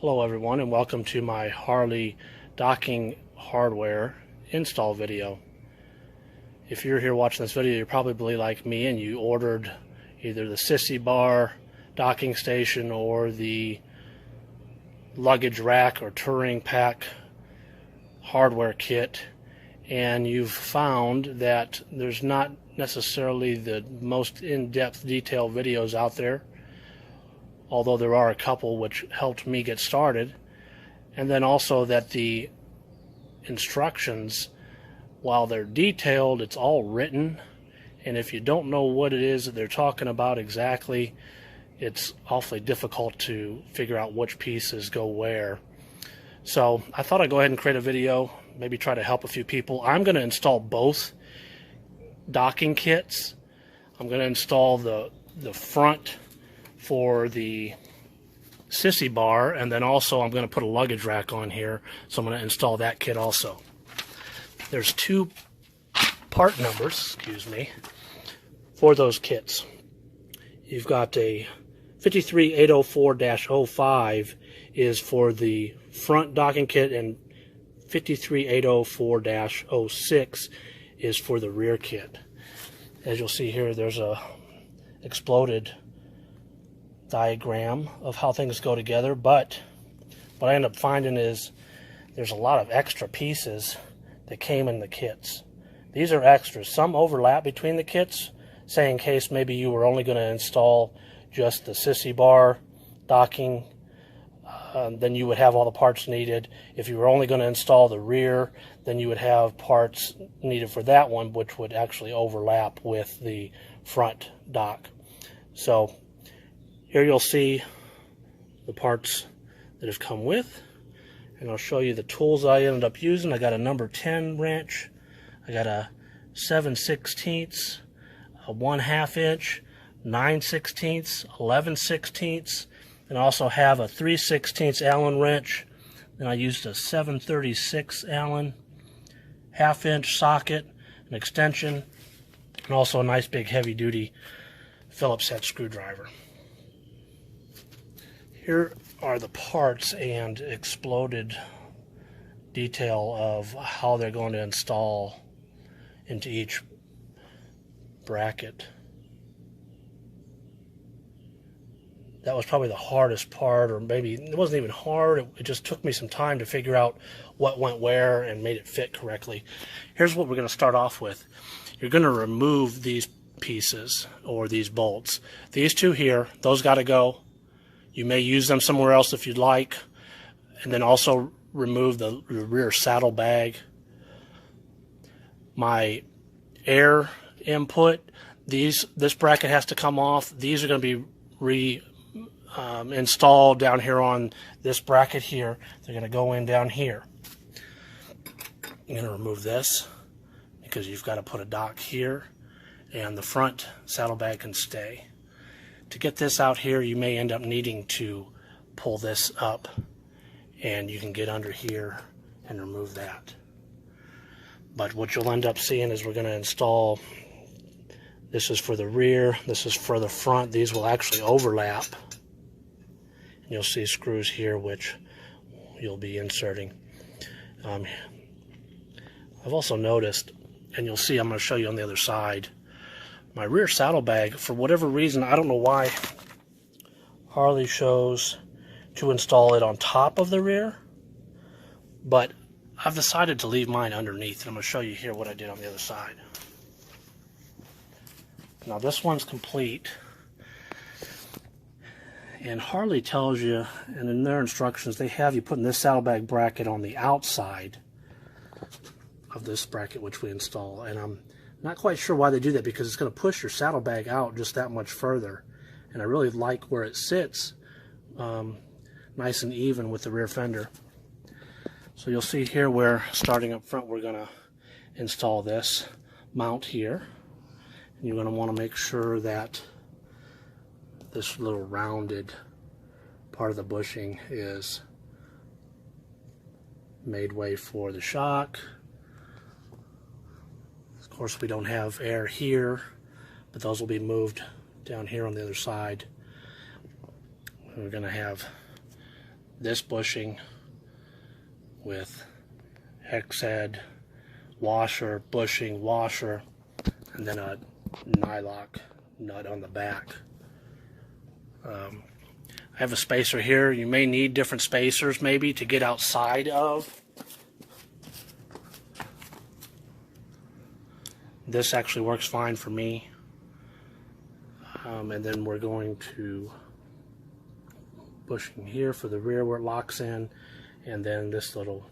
Hello everyone, and welcome to my Harley docking hardware install video. If you're here watching this video, you're probably like me and you ordered either the sissy bar docking station or the luggage rack or touring pack hardware kit, and you've found that there's not necessarily the most in-depth detailed videos out there, although there are a couple which helped me get started. And then also that the instructions, while they're detailed, it's all written, and if you don't know what it is that they're talking about exactly, it's awfully difficult to figure out which pieces go where. So I thought I'd go ahead and create a video, maybe try to help a few people. I'm going to install both docking kits. I'm going to install the front for the sissy bar, and then also I'm going to put a luggage rack on here, so I'm going to install that kit also. There's two part numbers, for those kits. You've got a 53804-05 is for the front docking kit, and 53804-06 is for the rear kit. As you'll see here, there's a exploded diagram of how things go together, but what I end up finding is there's a lot of extra pieces that came in the kits. These are extras. Some overlap between the kits, say in case maybe you were only going to install just the sissy bar docking, then you would have all the parts needed. If you were only going to install the rear, then you would have parts needed for that one, which would actually overlap with the front dock. So here you'll see the parts that have come with, and I'll show you the tools I ended up using. I got a number 10 wrench, I got a 7/16, a 1/2 inch, 9/16, 11/16, and I also have a 3/16 Allen wrench. Then I used a 7/36 Allen 1/2 inch socket, an extension, and also a nice big heavy duty Phillips head screwdriver. Here are the parts and exploded detail of how they're going to install into each bracket. That was probably the hardest part, or maybe it wasn't even hard, it just took me some time to figure out what went where and made it fit correctly. Here's what we're going to start off with. You're going to remove these pieces, or these bolts. These two here, those got to go. You may use them somewhere else if you'd like. And then also remove the rear saddle bag. My air input, this bracket has to come off. These are going to be installed down here on this bracket here. They're going to go in down here. I'm going to remove this because you've got to put a dock here, and the front saddlebag can stay. To get this out here, you may end up needing to pull this up, and you can get under here and remove that. But what you'll end up seeing is we're going to install, this is for the rear, this is for the front. These will actually overlap. And you'll see screws here which you'll be inserting. I've also noticed, and you'll see I'm going to show you on the other side, my rear saddlebag, for whatever reason, I don't know why Harley shows to install it on top of the rear, but I've decided to leave mine underneath, and I'm going to show you here what I did on the other side. Now this one's complete, and Harley tells you, and in their instructions, they have you putting this saddlebag bracket on the outside of this bracket which we install, and I'm not quite sure why they do that, because it's going to push your saddlebag out just that much further, and I really like where it sits, nice and even with the rear fender. So you'll see here where, starting up front, we're going to install this mount here, and you're going to want to make sure that this little rounded part of the bushing is made way for the shock. Of course, we don't have air here, but those will be moved down here on the other side. We're going to have this bushing with hex head, washer, bushing, washer, and then a nylock nut on the back. I have a spacer here. You may need different spacers maybe to get outside of. This actually works fine for me. And then we're going to bushing here for the rear where it locks in, and then this little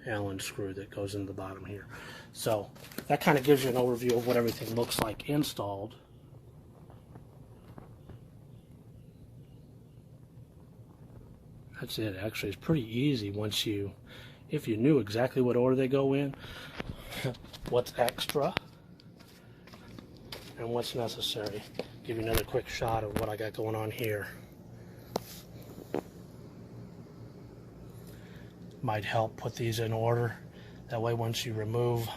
Allen screw that goes in the bottom here. So that kind of gives you an overview of what everything looks like installed. That's it. Actually, it's pretty easy once if you knew exactly what order they go in, what's extra, and what's necessary. Give you another quick shot of what I got going on here. Might help put these in order. That way once you remove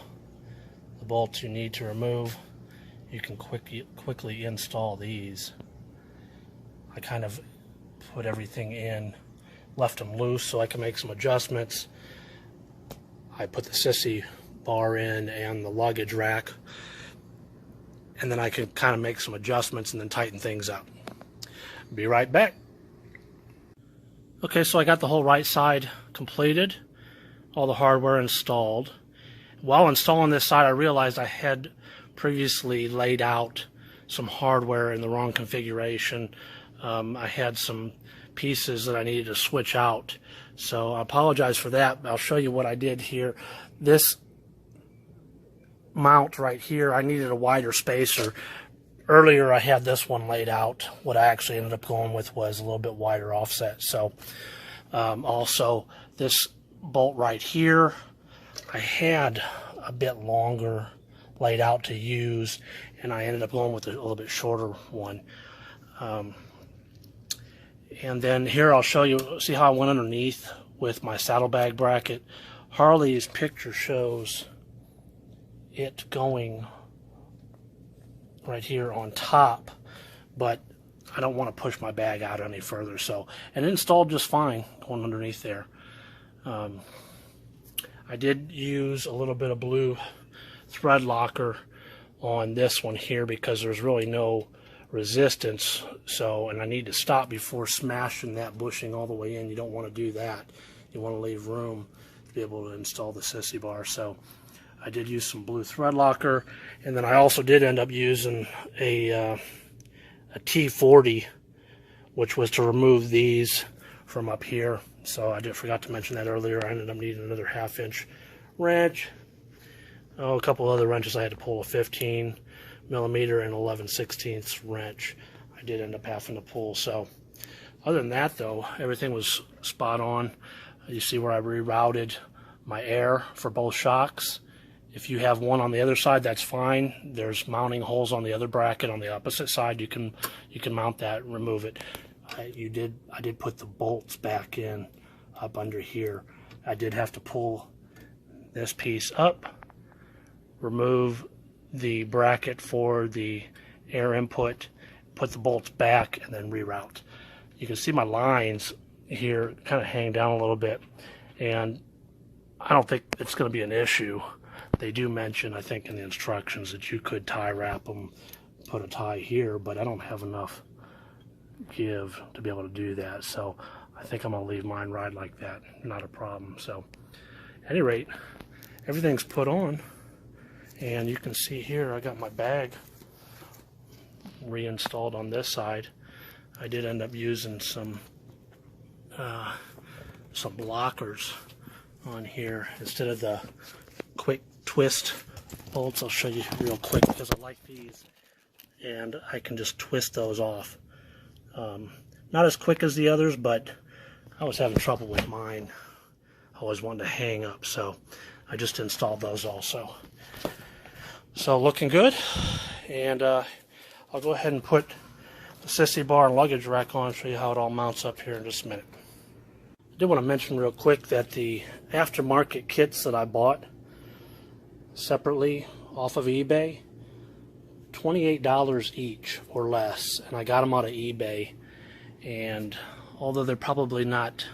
the bolts you need to remove, you can quickly install these. I kind of put everything in, left them loose so I can make some adjustments. I put the sissy bar in and the luggage rack, and then I can kind of make some adjustments and then tighten things up. Be right back. Okay, so I got the whole right side completed, all the hardware installed. While installing this side, I realized I had previously laid out some hardware in the wrong configuration. I had some pieces that I needed to switch out, so I apologize for that. I'll show you what I did here. This mount right here, I needed a wider spacer. Earlier I had this one laid out. What I actually ended up going with was a little bit wider offset. So also this bolt right here, I had a bit longer laid out to use, and I ended up going with a little bit shorter one. And then here I'll show you, see how I went underneath with my saddlebag bracket. Harley's picture shows it going right here on top, but I don't want to push my bag out any further, so, and it installed just fine going underneath there. I did use a little bit of blue thread locker on this one here because there's really no resistance, so, and I need to stop before smashing that bushing all the way in. You don't want to do that. You want to leave room to be able to install the sissy bar. So I did use some blue thread locker, and then I also did end up using a T40, which was to remove these from up here. So I forgot to mention that earlier. I ended up needing another 1/2-inch wrench. Oh, a couple other wrenches. I had to pull a 15mm and 11/16 wrench. I did end up having to pull. So other than that, though, everything was spot on. You see where I rerouted my air for both shocks. If you have one on the other side, that's fine. There's mounting holes on the other bracket on the opposite side. You can mount that and remove it. I did put the bolts back in up under here. I did have to pull this piece up, remove the bracket for the air input, put the bolts back, and then reroute. You can see my lines here kind of hang down a little bit, and I don't think it's going to be an issue. They do mention, I think, in the instructions that you could tie wrap them, put a tie here, but I don't have enough give to be able to do that. So I think I'm going to leave mine ride like that. Not a problem. So at any rate, everything's put on. And you can see here, I got my bag reinstalled on this side. I did end up using some blockers on here instead of the quick twist bolts. I'll show you real quick because I like these, and I can just twist those off. Not as quick as the others, but I was having trouble with mine. I always wanted to hang up, so I just installed those also. So looking good, and I'll go ahead and put the sissy bar and luggage rack on and show you how it all mounts up here in just a minute. I did want to mention real quick that the aftermarket kits that I bought separately off of eBay, $28 each or less, and I got them out of eBay. And although they're probably not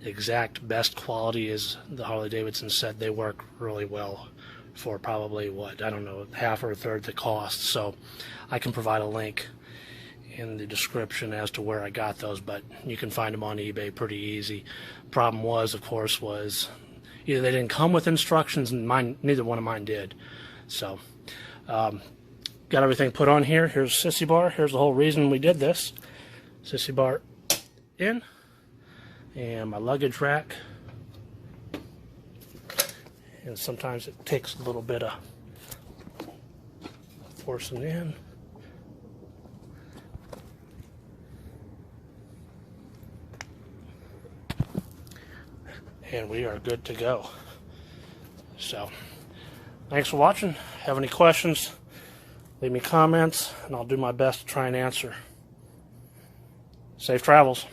exact best quality as the Harley Davidson said. They work really well for probably, what, I don't know, half or a third the cost. So I can provide a link in the description as to where I got those, but you can find them on eBay pretty easy. Problem was, of course, was either they didn't come with instructions, and neither one of mine did. So got everything put on here. Here's sissy bar. Here's the whole reason we did this. Sissy bar in, and my luggage rack. And sometimes it takes a little bit of forcing in. And we are good to go. So, thanks for watching. Have any questions, leave me comments, and I'll do my best to try and answer. Safe travels.